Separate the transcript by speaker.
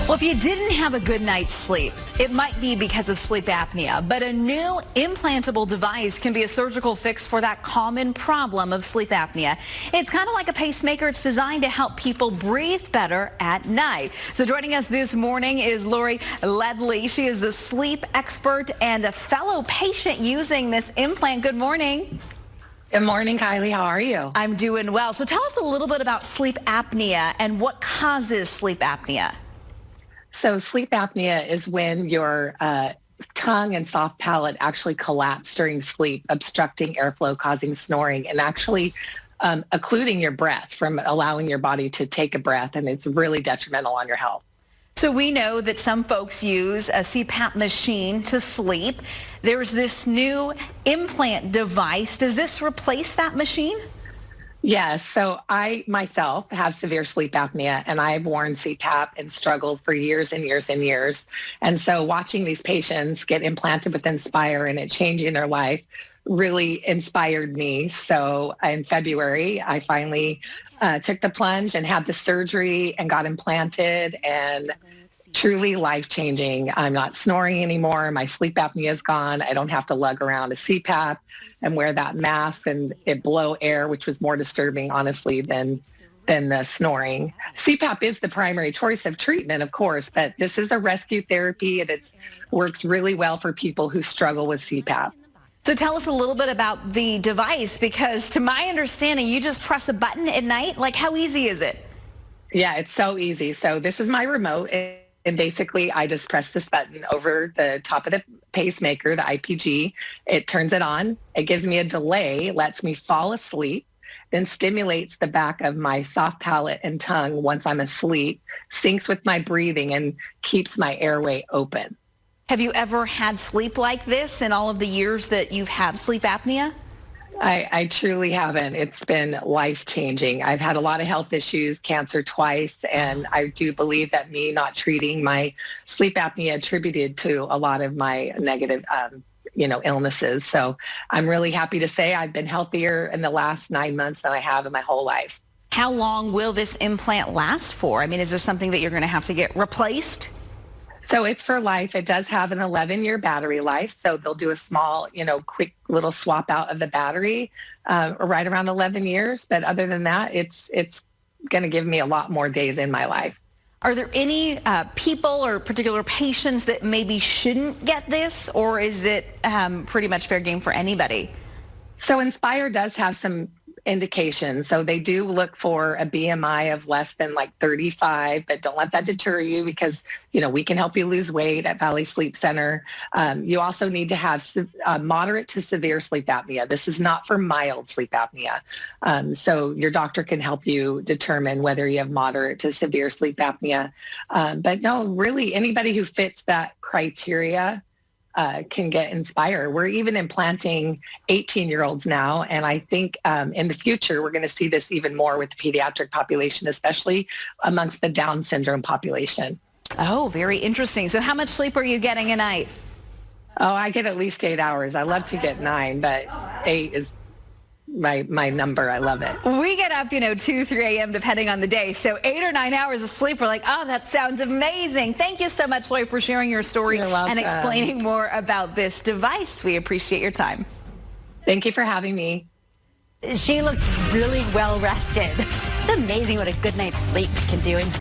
Speaker 1: Well, if you didn't have a good night's sleep, it might be because of sleep apnea, but a new implantable device can be a surgical fix for that common problem of sleep apnea. It's kind of like a pacemaker. It's designed to help people breathe better at night. So joining us this morning is Lori Ledley. She is a sleep expert and a fellow patient using this implant. Good morning.
Speaker 2: Good morning, Kylie. How are you?
Speaker 1: I'm doing well. So tell us a little bit about sleep apnea and what causes sleep apnea.
Speaker 2: So sleep apnea is when your tongue and soft palate actually collapse during sleep, obstructing airflow, causing snoring, and actually occluding your breath from allowing your body to take a breath, and it's really detrimental on your health.
Speaker 1: So we know that some folks use a CPAP machine to sleep. There's this new implant device. Does this replace that machine?
Speaker 2: Yes. So I myself have severe sleep apnea, and I've worn CPAP and struggled for years and years and years. And so watching these patients get implanted with Inspire and it changing their life really inspired me. So in February, I finally took the plunge and had the surgery and got implanted, and truly life-changing. I'm not snoring anymore. My sleep apnea is gone. I don't have to lug around a CPAP and wear that mask and it blow air, which was more disturbing, honestly, than the snoring. CPAP is the primary choice of treatment, of course, but this is a rescue therapy, and it works really well for people who struggle with CPAP.
Speaker 1: So tell us a little bit about the device, because to my understanding, you just press a button at night. Like, how easy is it?
Speaker 2: Yeah, it's so easy. So this is my remote. And basically, I just press this button over the top of the pacemaker, the IPG. It turns it on. It gives me a delay, lets me fall asleep, then stimulates the back of my soft palate and tongue once I'm asleep, syncs with my breathing, and keeps my airway open.
Speaker 1: Have you ever had sleep like this in all of the years that you've had sleep apnea?
Speaker 2: I truly haven't. It's been life-changing. I've had a lot of health issues, cancer twice, and I do believe that me not treating my sleep apnea attributed to a lot of my negative, illnesses. So I'm really happy to say I've been healthier in the last 9 months than I have in my whole life.
Speaker 1: How long will this implant last for? I mean, is this something that you're going to have to get replaced?
Speaker 2: So it's for life. It does have an 11-year battery life. So they'll do a small, quick little swap out of the battery right around 11 years. But other than that, it's going to give me a lot more days in my life.
Speaker 1: Are there any people or particular patients that maybe shouldn't get this, or is it pretty much fair game for anybody?
Speaker 2: So Inspire does have some indications. So they do look for a BMI of less than like 35, but don't let that deter you, because, we can help you lose weight at Valley Sleep Center. You also need to have moderate to severe sleep apnea. This is not for mild sleep apnea. So your doctor can help you determine whether you have moderate to severe sleep apnea. But no, really anybody who fits that criteria can get Inspire. We're even implanting 18-year-olds now, and I think in the future we're going to see this even more with the pediatric population, especially amongst the Down syndrome population.
Speaker 1: Oh, very interesting. So how much sleep are you getting a night?
Speaker 2: Oh, I get at least 8 hours. I love to get 9, but 8 is my number. I love it.
Speaker 1: We get up, 2, 3 a.m. depending on the day. So 8 or 9 hours of sleep, we're like, oh, that sounds amazing. Thank you so much, Lori, for sharing your story and explaining more about this device. We appreciate your time.
Speaker 2: Thank you for having me.
Speaker 3: She looks really well rested. It's amazing what a good night's sleep can do.